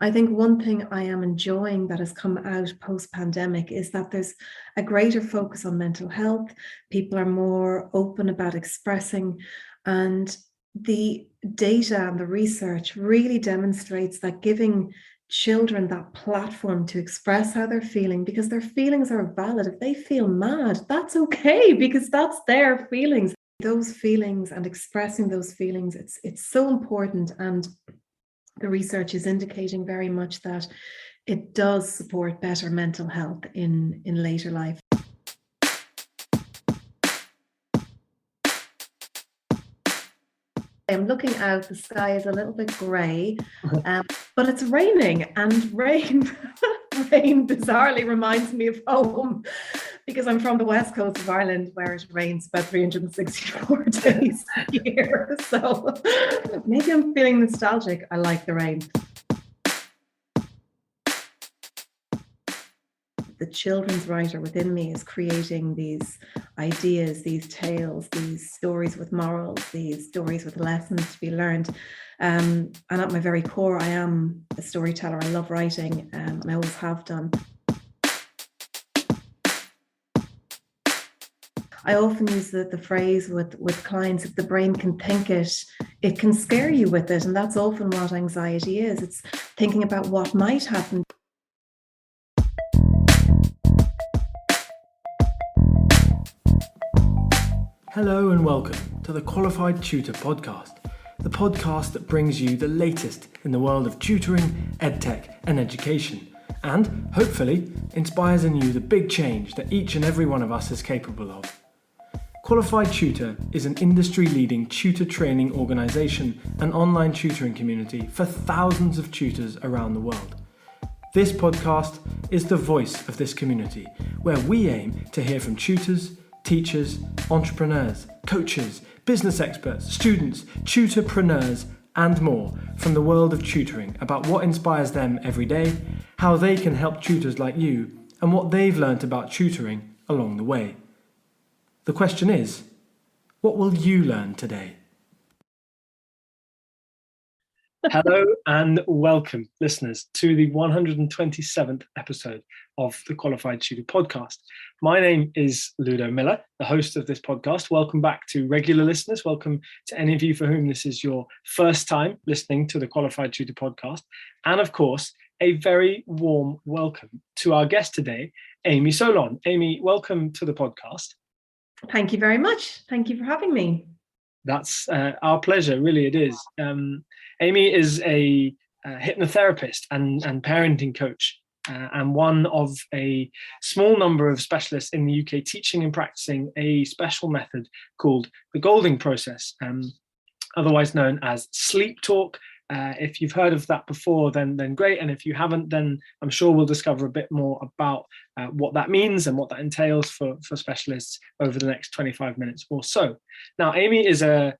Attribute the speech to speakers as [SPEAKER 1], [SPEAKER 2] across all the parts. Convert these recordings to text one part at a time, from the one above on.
[SPEAKER 1] I think one thing I am enjoying that has come out post-pandemic is that there's a greater focus on mental health. People are more open about expressing, and the data and the research really demonstrates that giving children that platform to express how they're feeling, because their feelings are valid. If they feel mad, that's okay, because that's their feelings. Those feelings and expressing those feelings, it's so important. And the research is indicating very much that it does support better mental health in later life. I'm looking out, the sky is a little bit grey, but it's raining, and rain bizarrely reminds me of home, because I'm from the west coast of Ireland, where it rains about 364 days a year. So maybe I'm feeling nostalgic. I like the rain. The children's writer within me is creating these ideas, these tales, these stories with morals, these stories with lessons to be learned. And at my very core, I am a storyteller. I love writing, and I always have done. I often use the phrase with clients, if the brain can think it, it can scare you with it. And that's often what anxiety is. It's thinking about what might happen.
[SPEAKER 2] Hello and welcome to the Qualified Tutor Podcast, the podcast that brings you the latest in the world of tutoring, edtech and education, and hopefully inspires in you the big change that each and every one of us is capable of. Qualified Tutor is an industry-leading tutor training organisation and online tutoring community for thousands of tutors around the world. This podcast is the voice of this community, where we aim to hear from tutors, teachers, entrepreneurs, coaches, business experts, students, tutorpreneurs, and more from the world of tutoring about what inspires them every day, how they can help tutors like you, and what they've learnt about tutoring along the way. The question is, what will you learn today? Hello and welcome, listeners, to the 127th episode of the Qualified Tutor Podcast. My name is Ludo Miller, the host of this podcast. Welcome back to regular listeners. Welcome to any of you for whom this is your first time listening to the Qualified Tutor Podcast. And of course, a very warm welcome to our guest today, Amy Solon. Amy, welcome to the podcast.
[SPEAKER 1] Thank you very much. Thank you for having me.
[SPEAKER 2] That's our pleasure, really it is. Amy is a hypnotherapist and parenting coach, and one of a small number of specialists in the UK teaching and practicing a special method called the Golding process, otherwise known as sleep talk. If you've heard of that before, then great. And if you haven't, then I'm sure we'll discover a bit more about what that means and what that entails for specialists over the next 25 minutes or so. Now, Amy is a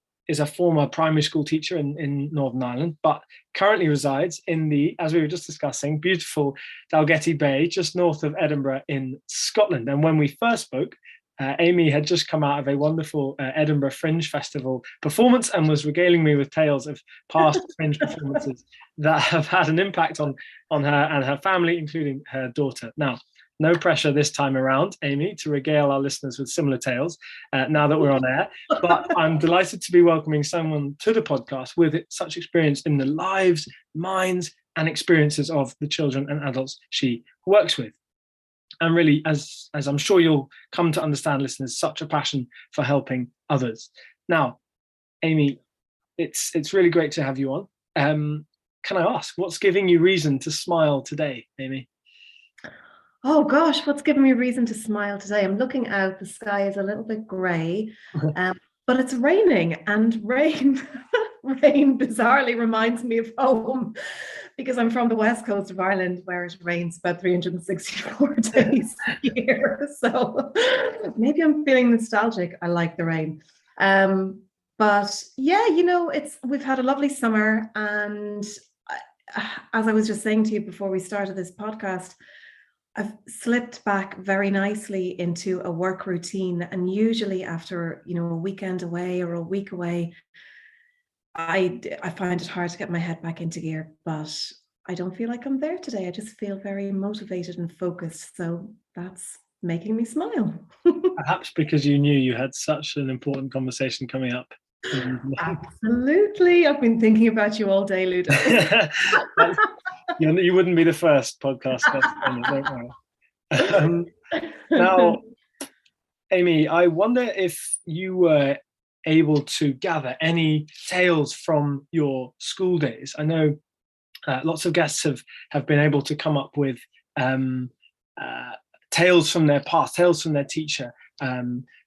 [SPEAKER 2] former primary school teacher in Northern Ireland, but currently resides in the, as we were just discussing, beautiful Dalgety Bay, just north of Edinburgh in Scotland. And when we first spoke, Amy had just come out of a wonderful Edinburgh Fringe Festival performance and was regaling me with tales of past Fringe performances that have had an impact on her and her family, including her daughter. Now, no pressure this time around, Amy, to regale our listeners with similar tales now that we're on air, but I'm delighted to be welcoming someone to the podcast with such experience in the lives, minds, and experiences of the children and adults she works with. And really, as I'm sure you'll come to understand, listeners, such a passion for helping others. Now, Amy, it's really great to have you on. Can I ask, what's giving you reason to smile today, Amy?
[SPEAKER 1] Oh gosh, what's giving me reason to smile today? I'm looking out, the sky is a little bit grey, but it's raining, and rain bizarrely reminds me of home, because I'm from the west coast of Ireland, where it rains about 364 days a year. So maybe I'm feeling nostalgic. I like the rain. But yeah, we've had a lovely summer, and as I was just saying to you before we started this podcast, I've slipped back very nicely into a work routine. And usually after, a weekend away or a week away, I find it hard to get my head back into gear. But I don't feel like I'm there today. I just feel very motivated and focused. So that's making me smile.
[SPEAKER 2] Perhaps because you knew you had such an important conversation coming up in the evening.
[SPEAKER 1] Absolutely. I've been thinking about you all day, Ludo.
[SPEAKER 2] You wouldn't be the first podcast guest, don't worry. Now, Amy, I wonder if you were able to gather any tales from your school days. I know lots of guests have been able to come up with tales from their past, tales from their teacher,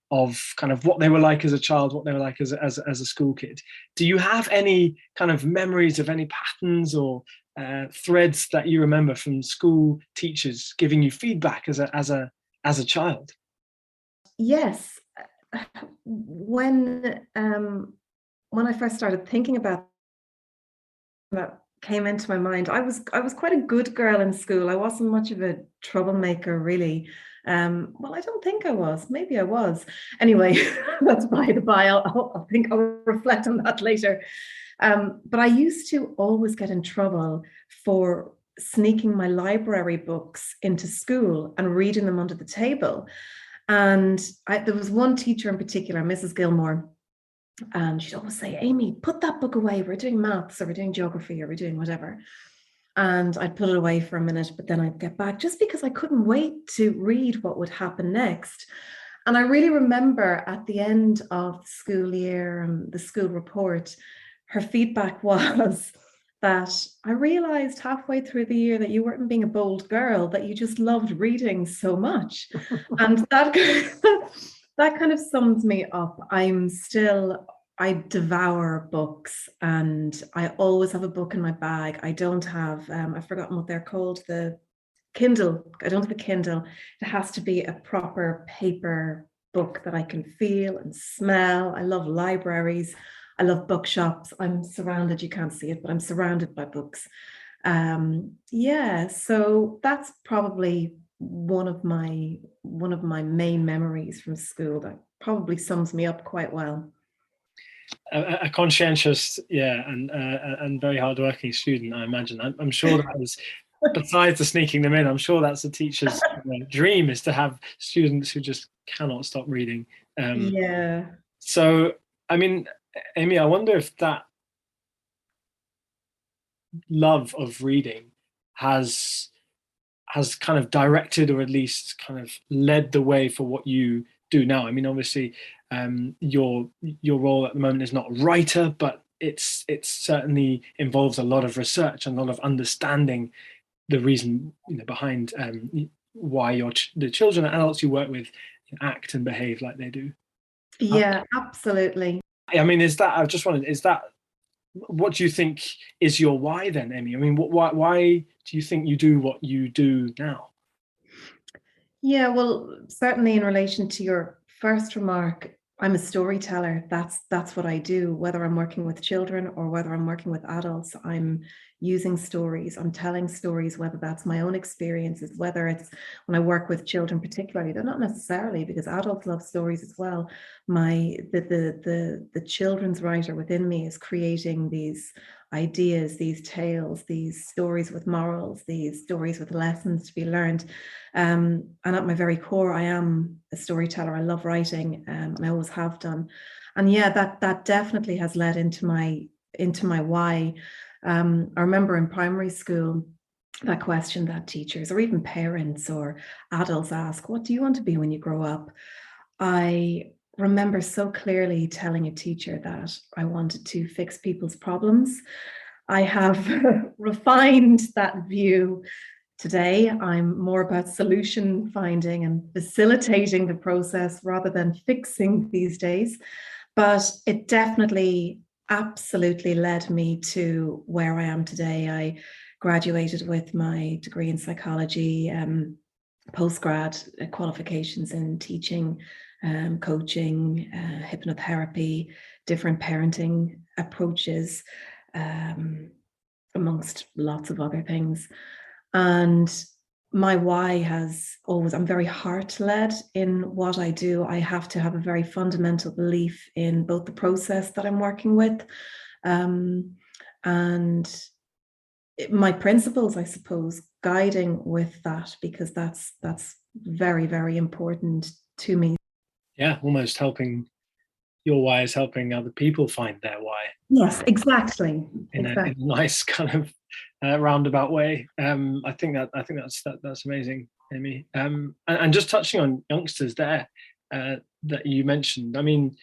[SPEAKER 2] of kind of what they were like as a child, what they were like as a school kid. Do you have any kind of memories of any patterns or threads that you remember from school teachers giving you feedback as a child?
[SPEAKER 1] Yes. When I first started thinking about that came into my mind, I was quite a good girl in school. I wasn't much of a troublemaker, really. Well, I don't think I was. Maybe I was. Anyway, that's by the by. I think I'll reflect on that later. But I used to always get in trouble for sneaking my library books into school and reading them under the table. And there was one teacher in particular, Mrs. Gilmore, and she'd always say, Amy, put that book away. We're doing maths, or we're doing geography, or we're doing whatever. And I'd put it away for a minute, but then I'd get back just because I couldn't wait to read what would happen next. And I really remember at the end of the school year and the school report, her feedback was that I realized halfway through the year that you weren't being a bold girl, that you just loved reading so much. And that that kind of sums me up. I devour books, and I always have a book in my bag. I don't have, I've forgotten what they're called, the Kindle. I don't have a Kindle. It has to be a proper paper book that I can feel and smell. I love libraries. I love bookshops. I'm surrounded, you can't see it, but I'm surrounded by books. Yeah, so that's probably one of my main memories from school that probably sums me up quite well.
[SPEAKER 2] A conscientious, and very hardworking student, I imagine. I'm sure that was, besides the sneaking them in, I'm sure that's a teacher's dream, is to have students who just cannot stop reading.
[SPEAKER 1] Yeah.
[SPEAKER 2] So, I mean, Amy, I wonder if that love of reading has kind of directed, or at least kind of led the way for what you do now. I mean, obviously, your role at the moment is not writer, but it certainly involves a lot of research and a lot of understanding the reason behind why the children and adults you work with act and behave like they do.
[SPEAKER 1] Yeah, absolutely.
[SPEAKER 2] I mean, I just wanted, is that, what do you think is your why then, Amy? I mean, why do you think you do what you do now?
[SPEAKER 1] Yeah, well, certainly in relation to your first remark, I'm a storyteller. That's what I do. Whether I'm working with children or whether I'm working with adults, I'm using stories. I'm telling stories, whether that's my own experiences, whether it's when I work with children particularly. They're not necessarily, because adults love stories as well. The children's writer within me is creating these ideas, these tales, these stories with morals, these stories with lessons to be learned. And at my very core, I am a storyteller. I love writing, and I always have done. And yeah, that definitely has led into my why. I remember in primary school, that question that teachers or even parents or adults ask, what do you want to be when you grow up? I remember so clearly telling a teacher that I wanted to fix people's problems. I have refined that view today. I'm more about solution finding and facilitating the process rather than fixing these days. But it definitely, absolutely led me to where I am today. I graduated with my degree in psychology, postgrad qualifications in teaching, coaching, hypnotherapy, different parenting approaches, amongst lots of other things. And my why has always, I'm very heart-led in what I do. I have to have a very fundamental belief in both the process that I'm working with, and my principles, I suppose, guiding with that, because that's very, very important to me.
[SPEAKER 2] Yeah, almost helping your why is helping other people find their why.
[SPEAKER 1] Yes, exactly.
[SPEAKER 2] In a nice kind of roundabout way. I think that's amazing, Amy. And just touching on youngsters there that you mentioned. I mean,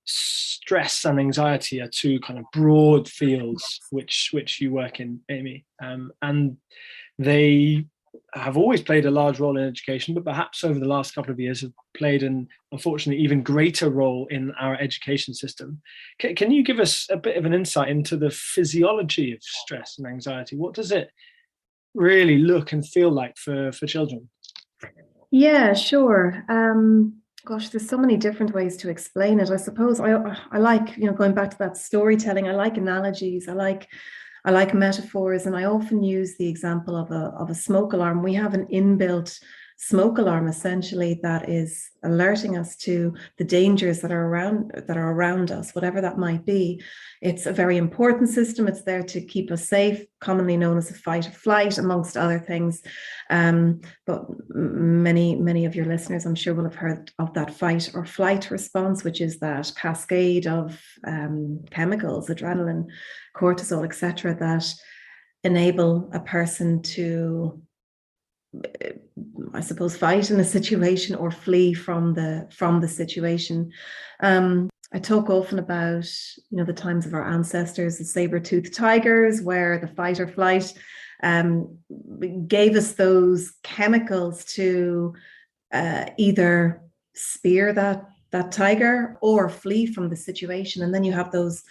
[SPEAKER 2] stress and anxiety are two kind of broad fields which you work in, Amy, and they have always played a large role in education, but perhaps over the last couple of years have played an unfortunately even greater role in our education system. Can you give us a bit of an insight into the physiology of stress and anxiety? What does it really look and feel like for children?
[SPEAKER 1] Yeah, sure. Gosh, there's so many different ways to explain it. I suppose I like, going back to that storytelling. I like analogies. I like metaphors, and I often use the example of a smoke alarm. We have an inbuilt smoke alarm essentially that is alerting us to the dangers that are around us, whatever that might be. It's a very important system. It's there to keep us safe, commonly known as a fight or flight, amongst other things. But many of your listeners, I'm sure, will have heard of that fight or flight response, which is that cascade of chemicals, adrenaline, cortisol, etc., that enable a person to, I suppose, fight in a situation or flee from the situation. I talk often about, the times of our ancestors, the saber-toothed tigers, where the fight or flight gave us those chemicals to either spear that tiger or flee from the situation. And then you have those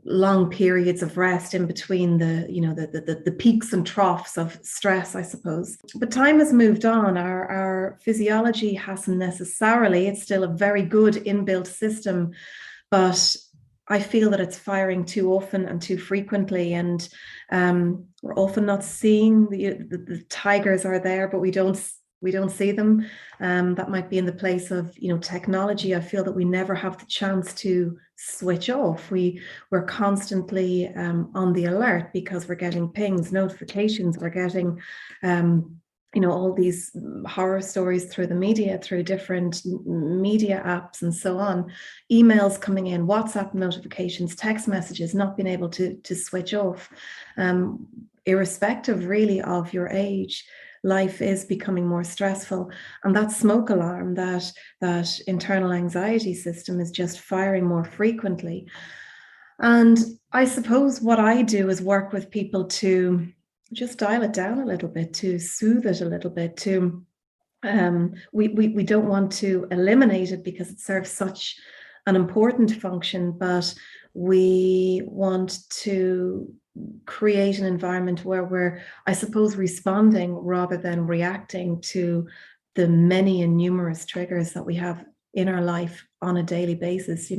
[SPEAKER 1] long periods of rest in between the peaks and troughs of stress, I suppose. But time has moved on. Our physiology hasn't necessarily. It's still a very good inbuilt system, but I feel that it's firing too often and too frequently, and we're often not seeing the tigers are there, but we don't see them. That might be in the place of, technology. I feel that we never have the chance to switch off. We're constantly on the alert because we're getting pings, notifications, we're getting all these horror stories through the media, through different media apps and so on, emails coming in, WhatsApp notifications, text messages, not being able to switch off. Irrespective really of your age, life is becoming more stressful, and that smoke alarm, that internal anxiety system, is just firing more frequently. And I suppose what I do is work with people to just dial it down a little bit, to soothe it a little bit, to we don't want to eliminate it because it serves such an important function, but we want to create an environment where we're, I suppose, responding rather than reacting to the many and numerous triggers that we have in our life on a daily basis.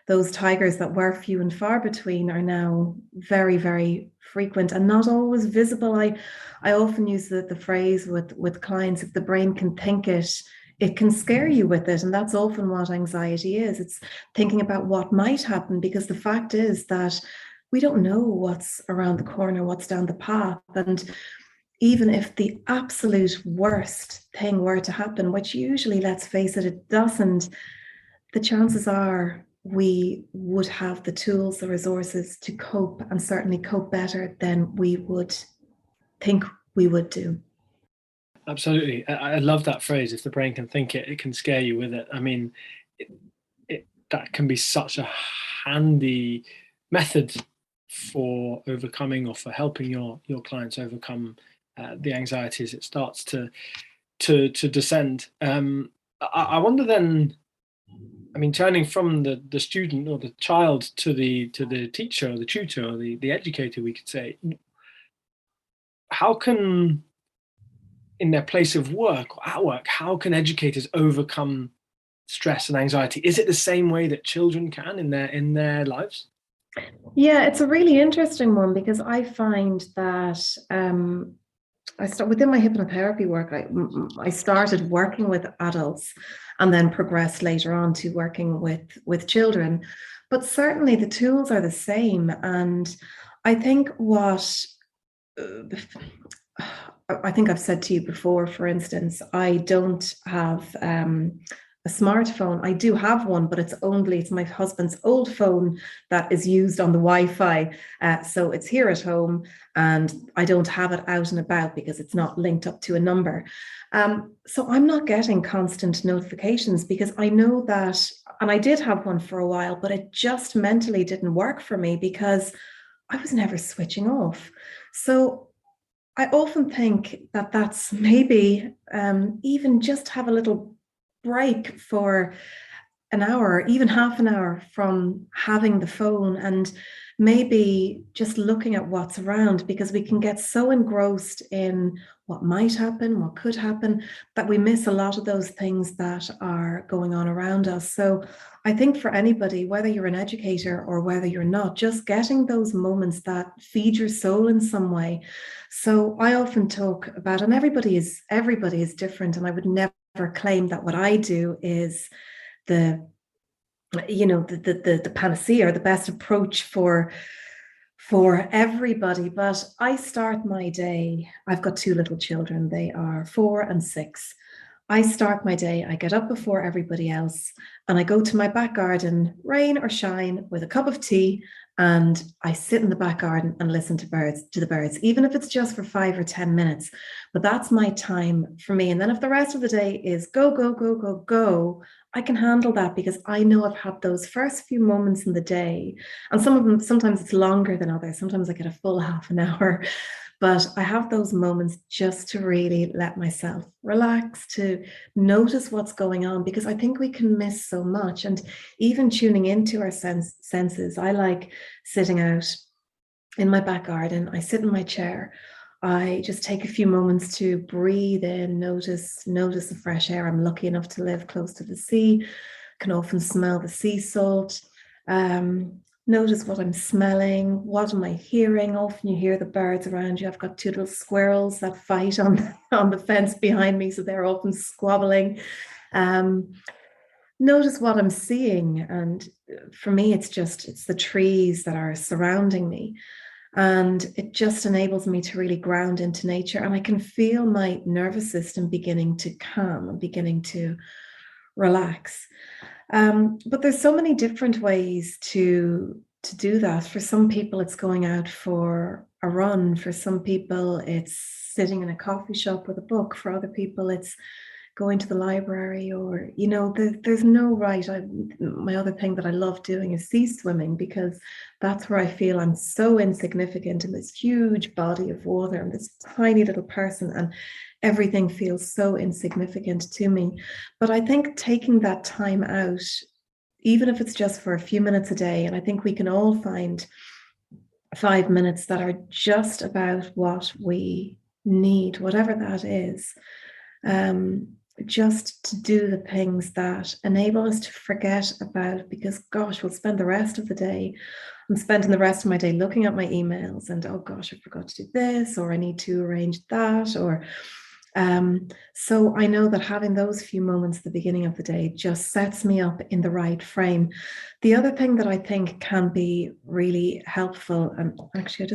[SPEAKER 1] Those tigers that were few and far between are now very, very frequent and not always visible. I often use the phrase with clients, if the brain can think it, it can scare you with it. And that's often what anxiety is. It's thinking about what might happen, because the fact is that we don't know what's around the corner, what's down the path. And even if the absolute worst thing were to happen, which usually, let's face it, it doesn't, the chances are we would have the tools, the resources to cope, and certainly cope better than we would think we would do.
[SPEAKER 2] Absolutely. I love that phrase. If the brain can think it, it can scare you with it. I mean, that can be such a handy method for overcoming or for helping your clients overcome the anxiety as it starts to descend. I wonder then, I mean, turning from the student or the child to the teacher or the tutor or the educator, we could say, how can, in their place of work or at work, how can educators overcome stress and anxiety? Is it the same way that children can in their lives?
[SPEAKER 1] Yeah, it's a really interesting one, because I find that I start within my hypnotherapy work. I started working with adults and then progressed later on to working with children. But certainly the tools are the same. And I think what I think I've said to you before, for instance, I don't have a smartphone. I do have one, but it's my husband's old phone that is used on the Wi-Fi. So it's here at home, and I don't have it out and about because it's not linked up to a number. So I'm not getting constant notifications because I know that, and I did have one for a while, but it just mentally didn't work for me because I was never switching off. So I often think that that's maybe even just have a little break for an hour, even half an hour from having the phone, and maybe just looking at what's around, because we can get so engrossed in what might happen, what could happen, that we miss a lot of those things that are going on around us. So I think for anybody, whether you're an educator or whether you're not, just getting those moments that feed your soul in some way. So I often talk about, and everybody is different, and I would never claim that what I do is the the panacea or the best approach for everybody. But I start my day, I've got two little children, they are 4 and 6. I start my day, I get up before everybody else, and I go to my back garden, rain or shine, with a cup of tea, and I sit in the back garden and listen to the birds, even if it's just for 5 or 10 minutes. But that's my time for me. And then if the rest of the day is go, go, go, go, go, I can handle that because I know I've had those first few moments in the day. And some of them, sometimes it's longer than others. Sometimes I get a full half an hour. But I have those moments just to really let myself relax, to notice what's going on, because I think we can miss so much. And even tuning into our senses, I like sitting out in my back garden. I sit in my chair. I just take a few moments to breathe in, notice the fresh air. I'm lucky enough to live close to the sea. Can often smell the sea salt. Notice what I'm smelling, what am I hearing. Often you hear the birds around you. I've got two little squirrels that fight on the fence behind me, so they're often squabbling. Notice what I'm seeing, and for me it's the trees that are surrounding me, and it just enables me to really ground into nature, and I can feel my nervous system beginning to calm and beginning to relax. But there's so many different ways to do that. For some people, it's going out for a run. For some people, it's sitting in a coffee shop with a book. For other people, it's going to the library, or there's no right. My other thing that I love doing is sea swimming, because that's where I feel I'm so insignificant in this huge body of water. I'm this tiny little person, and everything feels so insignificant to me. But I think taking that time out, even if it's just for a few minutes a day, and I think we can all find 5 minutes that are just about what we need, whatever that is, just to do the things that enable us to forget about, because gosh, we'll spend the rest of the day, I'm spending the rest of my day looking at my emails and, oh gosh, I forgot to do this, or I need to arrange that, or so I know that having those few moments at the beginning of the day just sets me up in the right frame. The other thing that I think can be really helpful, and actually I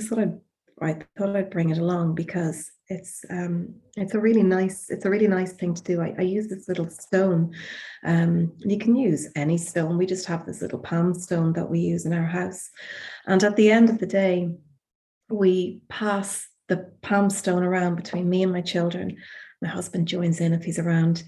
[SPEAKER 1] thought I'd bring it along because it's a really nice thing to do. I use this little stone. You can use any stone. We just have this little palm stone that we use in our house, and at the end of the day, we pass the palm stone around between me and my children. My husband joins in if he's around,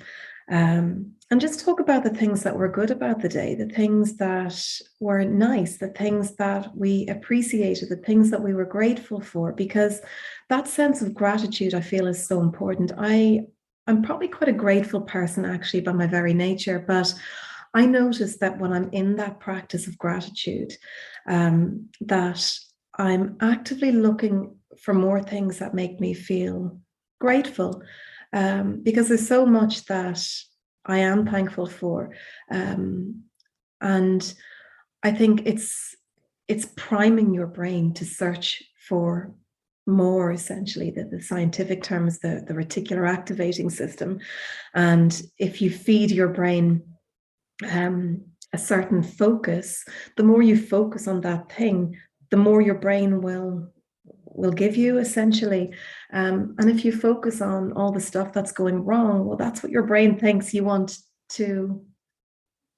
[SPEAKER 1] and just talk about the things that were good about the day, the things that were nice, the things that we appreciated, the things that we were grateful for, because that sense of gratitude, I feel, is so important. I'm probably quite a grateful person, actually, by my very nature, but I notice that when I'm in that practice of gratitude, that I'm actively looking for more things that make me feel grateful, because there's so much that I am thankful for, and I think it's priming your brain to search for more. Essentially, the scientific term is the reticular activating system, and if you feed your brain a certain focus, the more you focus on that thing, the more your brain will will give you essentially. And if you focus on all the stuff that's going wrong, well, that's what your brain thinks you want to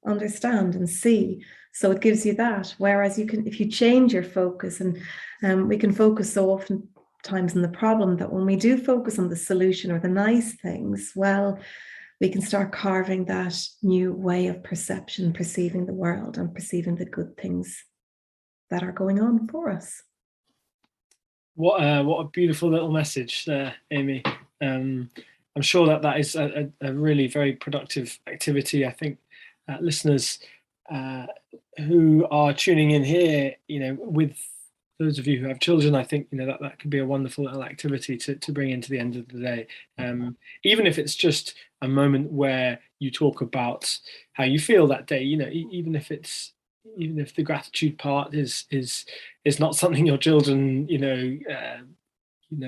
[SPEAKER 1] understand and see. So it gives you that. Whereas you can, if you change your focus, and we can focus so often times on the problem, that when we do focus on the solution or the nice things, well, we can start carving that new way of perception, perceiving the world and perceiving the good things that are going on for us.
[SPEAKER 2] What a beautiful little message there, Amy. I'm sure that is a really very productive activity. I think listeners who are tuning in here, with those of you who have children, I think that could be a wonderful little activity to bring into the end of the day. Even if it's just a moment where you talk about how you feel that day, even if the gratitude part is not something your children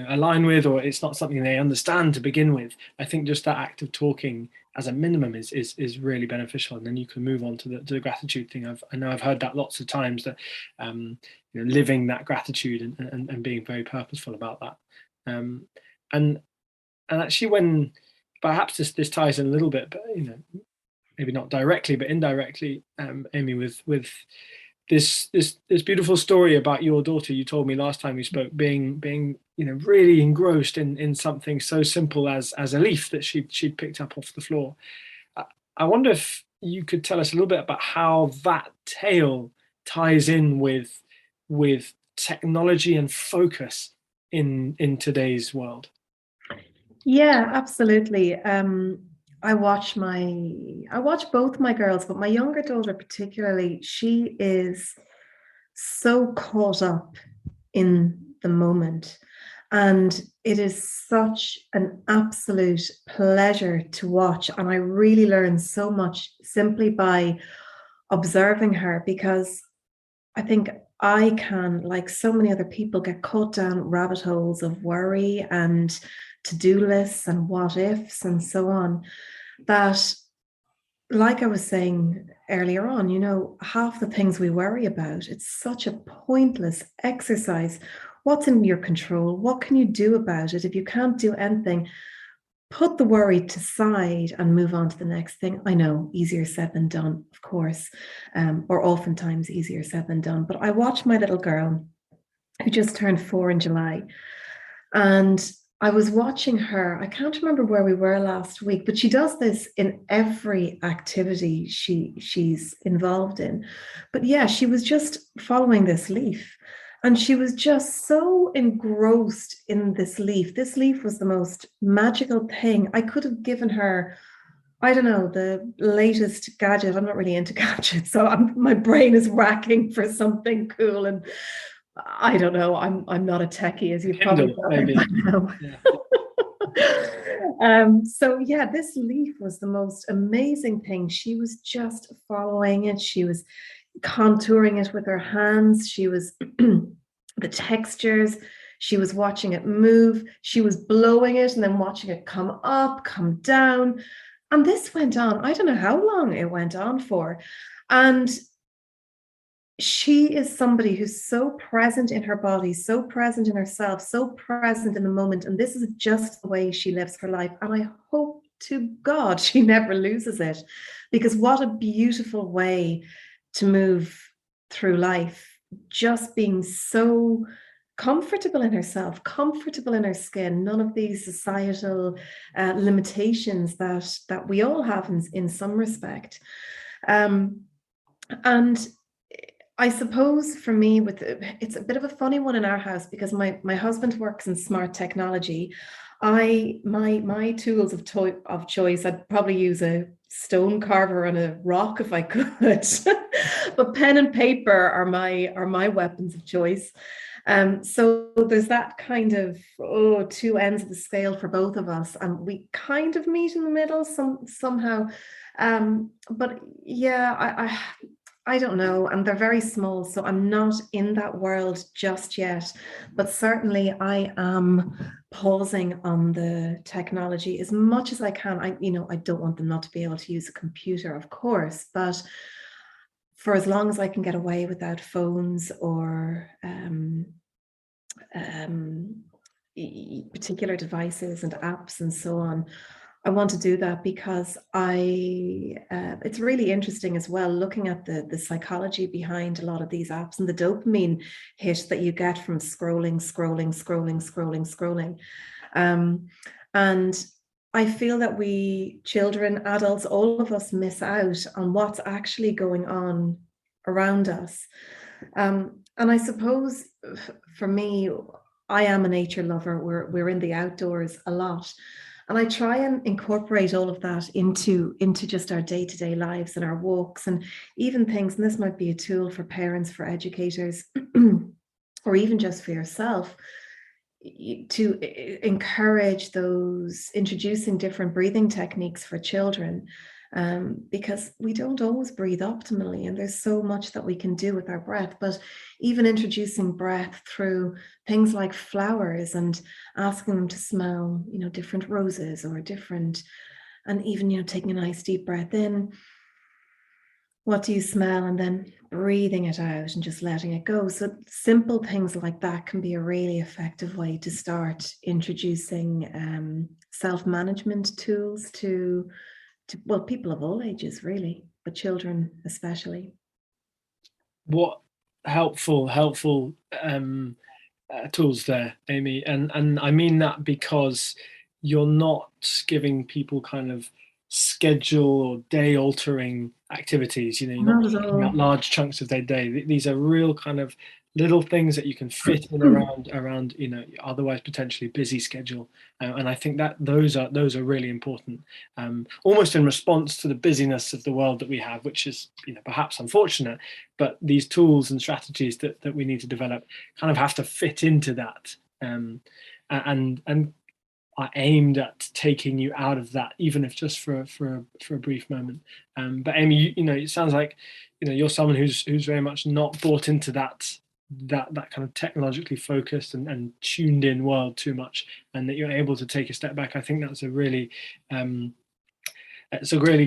[SPEAKER 2] align with, or it's not something they understand to begin with. I think just that act of talking as a minimum is really beneficial, and then you can move on to the gratitude thing. I know I've heard that lots of times, that living that gratitude and being very purposeful about that. And actually, when perhaps this ties in a little bit, but maybe not directly but indirectly, Amy, with this beautiful story about your daughter. You told me last time we spoke, being really engrossed in something so simple as a leaf that she'd picked up off the floor. I wonder if you could tell us a little bit about how that tale ties in with technology and focus in today's world.
[SPEAKER 1] Yeah, absolutely. I watch both my girls, but my younger daughter particularly, she is so caught up in the moment. And it is such an absolute pleasure to watch. And I really learn so much simply by observing her, because I think I can, like so many other people, get caught down rabbit holes of worry and to-do lists and what ifs and so on, that, like I was saying earlier on, half the things we worry about, it's such a pointless exercise. What's in your control? What can you do about it? If you can't do anything, put the worry to side and move on to the next thing. I know, easier said than done, of course, or oftentimes easier said than done. But I watched my little girl, who just turned 4 in July, and I was watching her. I can't remember where we were last week, but she does this in every activity she's involved in. But yeah, she was just following this leaf, and she was just so engrossed in this leaf. This leaf was the most magical thing. I could have given her, I don't know, the latest gadget. I'm not really into gadgets, so my brain is racking for something cool, and I don't know. I'm not a techie, as you probably know. So yeah, this leaf was the most amazing thing. She was just following it. She was contouring it with her hands. She was the textures. She was watching it move. She was blowing it and then watching it come up, come down. And this went on. I don't know how long it went on for. And she is somebody who's so present in her body, so present in herself, so present in the moment. And this is just the way she lives her life. And I hope to God she never loses it, because what a beautiful way to move through life, just being so comfortable in herself, comfortable in her skin, none of these societal limitations that we all have in some respect. And I suppose for me, it's a bit of a funny one in our house, because my husband works in smart technology. My tools of choice, I'd probably use a stone carver and a rock if I could, but pen and paper are my weapons of choice. So there's that kind of two ends of the scale for both of us, and we kind of meet in the middle somehow. But yeah, I don't know, and they're very small, so I'm not in that world just yet, but certainly I am pausing on the technology as much as I can. I don't want them not to be able to use a computer, of course, but for as long as I can get away without phones or um, particular devices and apps and so on. I want to do that because it's really interesting as well, looking at the psychology behind a lot of these apps and the dopamine hit that you get from scrolling. And I feel that we, children, adults, all of us miss out on what's actually going on around us. And I suppose for me, I am a nature lover. We're in the outdoors a lot. And I try and incorporate all of that into just our day-to-day lives and our walks and even things, and this might be a tool for parents, for educators, or even just for yourself, to encourage those, introducing different breathing techniques for children, because we don't always breathe optimally, and there's so much that we can do with our breath. But even introducing breath through things like flowers and asking them to smell, different roses or different, and even, taking a nice deep breath in. What do you smell? And then breathing it out and just letting it go. So simple things like that can be a really effective way to start introducing self-management tools to people of all ages, really, but children especially.
[SPEAKER 2] What helpful tools there, Amy, and I mean that because you're not giving people kind of schedule or day altering activities. You're not taking out large chunks of their day. These are real kind of little things that you can fit in around otherwise potentially busy schedule, and I think that those are really important, almost in response to the busyness of the world that we have, which is perhaps unfortunate, but these tools and strategies that we need to develop kind of have to fit into that, and are aimed at taking you out of that, even if just for a brief moment. But Amy, it sounds like you're someone who's very much not bought into that kind of technologically focused and tuned in world too much, and that you're able to take a step back. I think that's a really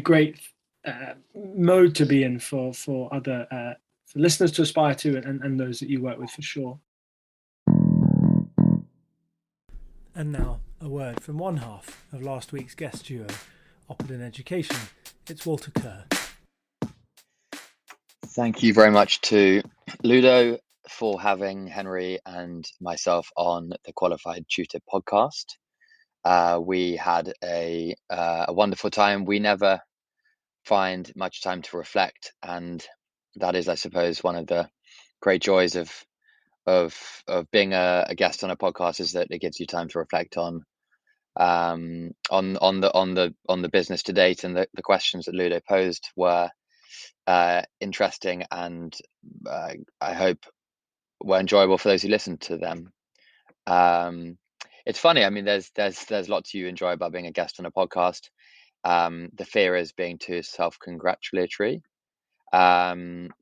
[SPEAKER 2] great mode to be in for other for listeners to aspire to, and those that you work with, for sure.
[SPEAKER 3] And now, a word from one half of last week's guest duo, Oppidan Education. It's Walter Kerr.
[SPEAKER 4] Thank you very much to Ludo for having Henry and myself on the Qualified Tutor podcast. We had a wonderful time. We never find much time to reflect, and that is, I suppose, one of the great joys of being a guest on a podcast, is that it gives you time to reflect on the business to date, and the questions that Ludo posed were interesting, and I hope were enjoyable for those who listened to them. It's funny. I mean, there's lots you enjoy about being a guest on a podcast. The fear is being too self-congratulatory, and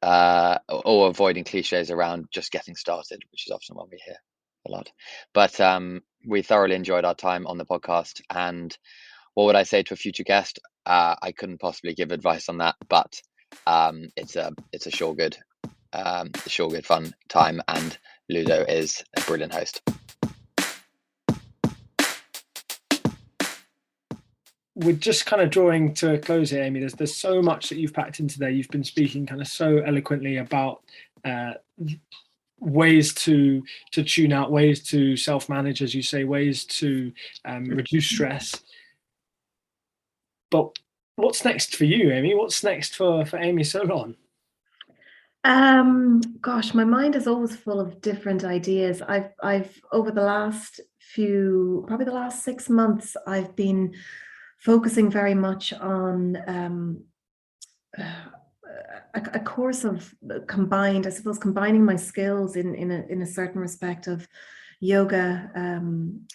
[SPEAKER 4] or avoiding cliches around just getting started, which is often what we hear a lot. But we thoroughly enjoyed our time on the podcast. And what would I say to a future guest? I couldn't possibly give advice on that, but it's a sure good fun time, and Ludo is a brilliant host.
[SPEAKER 2] We're just kind of drawing to a close here, Amy. There's so much that you've packed into there. You've been speaking kind of so eloquently about ways to tune out, ways to self-manage, as you say, ways to reduce stress. But what's next for you, Amy? What's next for Amy Solon?
[SPEAKER 1] Gosh, my mind is always full of different ideas. I've over the last probably the last 6 months, I've been focusing very much on a course of combining my skills in a certain respect of yoga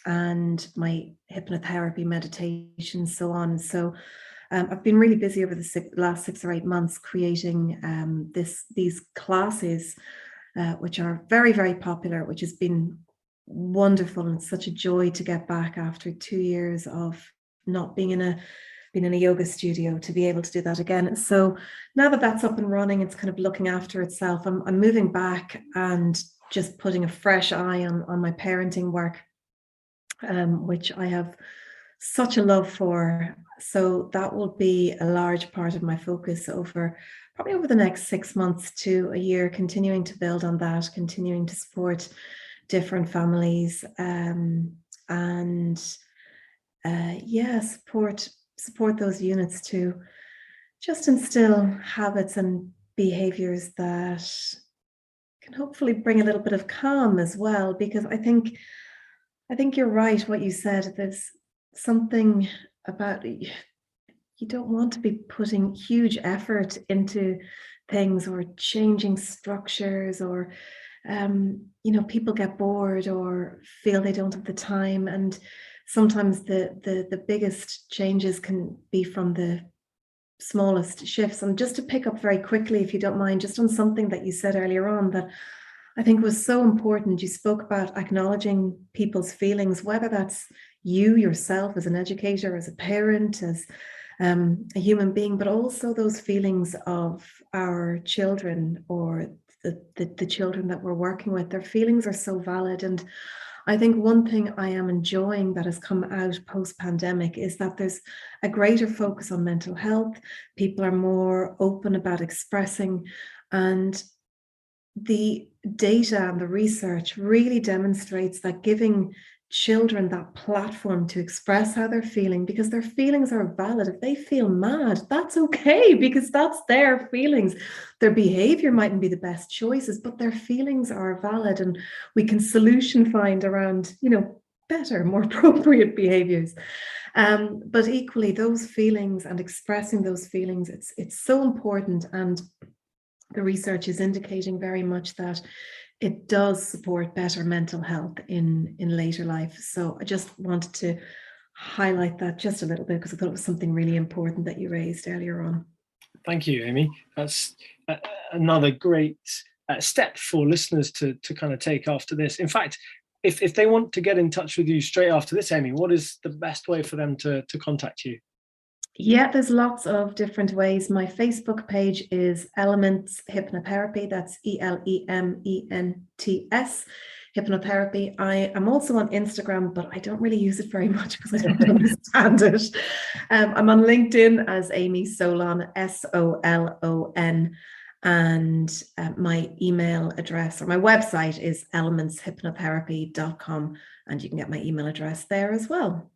[SPEAKER 1] and my hypnotherapy, meditation, so on. So I've been really busy over the last 6 or 8 months creating these classes, which are very, very popular, which has been wonderful, and it's such a joy to get back after 2 years of not being in a yoga studio, to be able to do that again. So now that that's up and running, it's kind of looking after itself. I'm moving back and just putting a fresh eye on my parenting work, which I have such a love for. So that will be a large part of my focus probably over the next 6 months to a year, continuing to build on that, continuing to support different families, and support those units to just instill habits and behaviors that can hopefully bring a little bit of calm as well, because I think you're right what you said. There's something about, you don't want to be putting huge effort into things or changing structures, or people get bored or feel they don't have the time, and sometimes the biggest changes can be from the smallest shifts. And just to pick up very quickly, if you don't mind, just on something that you said earlier on that I think was so important. You spoke about acknowledging people's feelings, whether that's you yourself as an educator, as a parent, as a human being, but also those feelings of our children or the children that we're working with. Their feelings are so valid. And I think one thing I am enjoying that has come out post-pandemic is that there's a greater focus on mental health. People are more open about expressing, and the data and the research really demonstrates that giving children that platform to express how they're feeling, because their feelings are valid. If they feel mad, that's okay, because that's their feelings. Their behavior mightn't be the best choices, but their feelings are valid, and we can solution find around, better, more appropriate behaviors. But equally, those feelings and expressing those feelings, it's so important. And the research is indicating very much that it does support better mental health in later life. So I just wanted to highlight that just a little bit, because I thought it was something really important that you raised earlier on.
[SPEAKER 2] Thank you, Amy. That's another great step for listeners to kind of take after this. In fact, if they want to get in touch with you straight after this, Amy, what is the best way for them to contact you?
[SPEAKER 1] Yeah, there's lots of different ways. My Facebook page is Elements Hypnotherapy. That's ELEMENTS Hypnotherapy. I am also on Instagram, but I don't really use it very much because I don't understand it. I'm on LinkedIn as Amy Solon, SOLON. And my email address, or my website, is elementshypnotherapy.com, and you can get my email address there as well.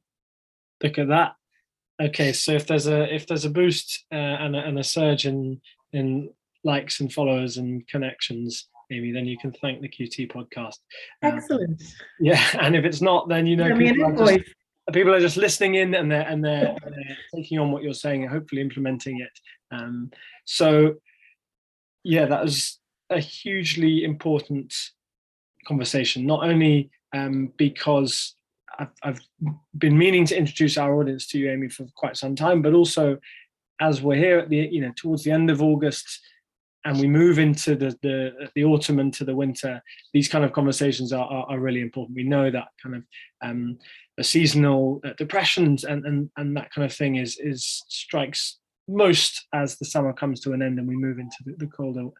[SPEAKER 2] Look at that. Okay, so if there's a boost and a surge in likes and followers and connections, Amy, then you can thank the QT podcast.
[SPEAKER 1] Excellent.
[SPEAKER 2] Yeah, and if it's not, then people are just listening in, and they're taking on what you're saying and hopefully implementing it. So yeah, that was a hugely important conversation, not only because I've been meaning to introduce our audience to you, Amy, for quite some time, but also as we're here at towards the end of August and we move into the autumn and to the winter, these kind of conversations are really important. We know that kind of the seasonal depressions and that kind of thing is strikes most as the summer comes to an end and we move into the colder,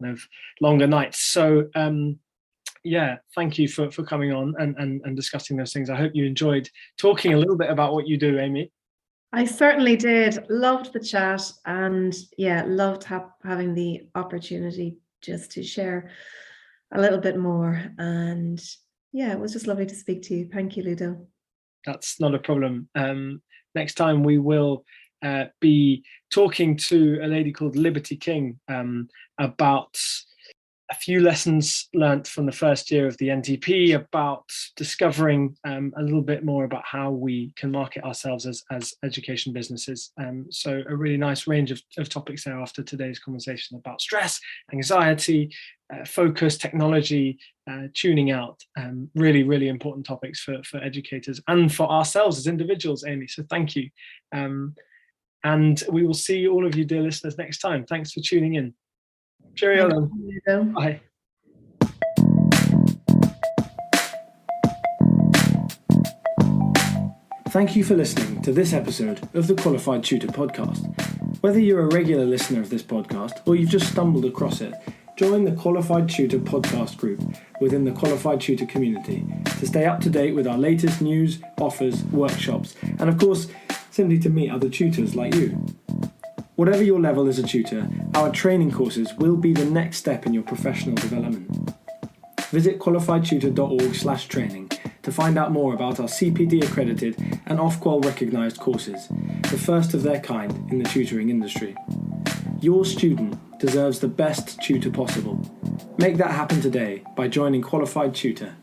[SPEAKER 2] kind of longer nights. So yeah, thank you for coming on and discussing those things. I hope you enjoyed talking a little bit about what you do, Amy.
[SPEAKER 1] I certainly did. Loved the chat, and yeah, loved having the opportunity just to share a little bit more. And yeah, it was just lovely to speak to you. Thank you, Ludo.
[SPEAKER 2] That's not a problem. Next time we will be talking to a lady called Liberty King about a few lessons learnt from the first year of the NTP, about discovering a little bit more about how we can market ourselves as education businesses. So a really nice range of topics there after today's conversation about stress, anxiety, focus, technology, tuning out. Really, really important topics for educators and for ourselves as individuals, Amy. So thank you. And we will see all of you, dear listeners, next time. Thanks for tuning in. Cheerio. Bye. Thank you for listening to this episode of the Qualified Tutor Podcast. Whether you're a regular listener of this podcast or you've just stumbled across it,
[SPEAKER 3] Join the Qualified Tutor podcast group within the Qualified Tutor community to stay up to date with our latest news, offers, workshops, and of course, simply to meet other tutors like you. Whatever your level as a tutor, our training courses will be the next step in your professional development. Visit qualifiedtutor.org/training to find out more about our CPD accredited and Ofqual recognised courses, the first of their kind in the tutoring industry. Your student deserves the best tutor possible. Make that happen today by joining Qualified Tutor